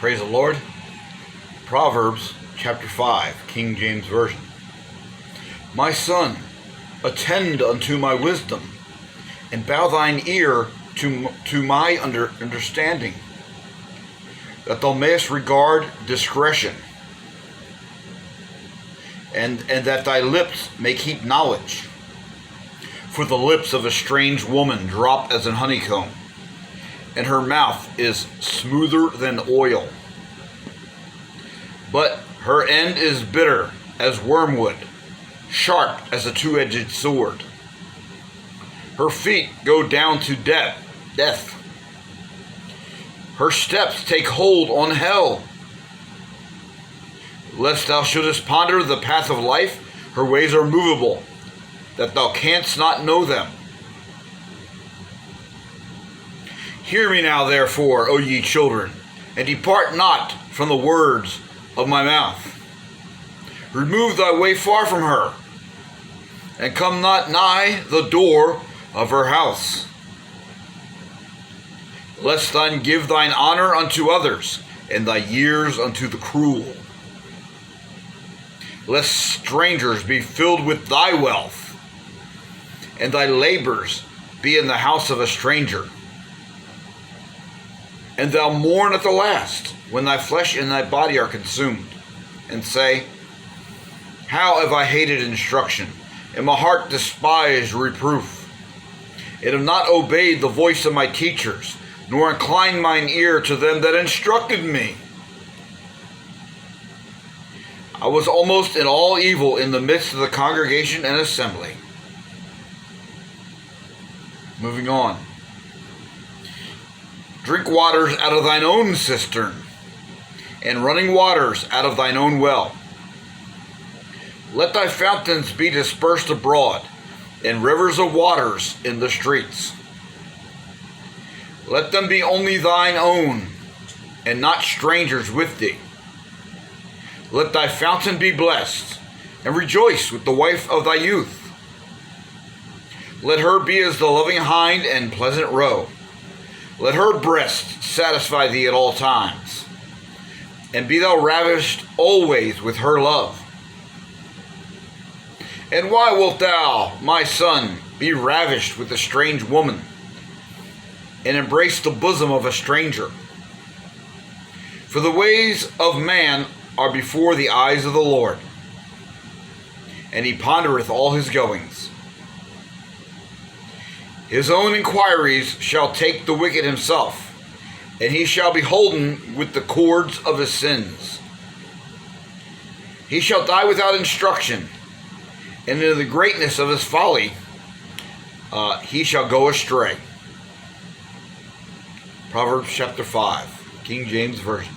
Praise the Lord. Proverbs Chapter 5, King James Version. My son, attend unto my wisdom, and bow thine ear to my understanding, that thou mayest regard discretion, and that thy lips may keep knowledge. For the lips of a strange woman drop as an honeycomb, and her mouth is smoother than oil. But her end is bitter as wormwood, sharp as a two-edged sword. Her feet go down to death. Her steps take hold on hell. Lest thou shouldest ponder the path of life, her ways are movable, that thou canst not know them. Hear me now, therefore, O ye children, and depart not from the words of my mouth. Remove thy way far from her, and come not nigh the door of her house. Lest thine give thine honor unto others, and thy years unto the cruel. Lest strangers be filled with thy wealth, and thy labors be in the house of a stranger. And thou mourn at the last, when thy flesh and thy body are consumed, and say, How have I hated instruction, and my heart despised reproof? And have not obeyed the voice of my teachers, nor inclined mine ear to them that instructed me. I was almost in all evil in the midst of the congregation and assembly. Moving on. Drink waters out of thine own cistern, and running waters out of thine own well. Let thy fountains be dispersed abroad, and rivers of waters in the streets. Let them be only thine own, and not strangers with thee. Let thy fountain be blessed, and rejoice with the wife of thy youth. Let her be as the loving hind and pleasant roe. Let her breast satisfy thee at all times, and be thou ravished always with her love. And why wilt thou, my son, be ravished with a strange woman, and embrace the bosom of a stranger? For the ways of man are before the eyes of the Lord, and he pondereth all his goings. His own inquiries shall take the wicked himself, and he shall be holden with the cords of his sins. He shall die without instruction, and in the greatness of his folly he shall go astray. Proverbs Chapter 5, King James Version.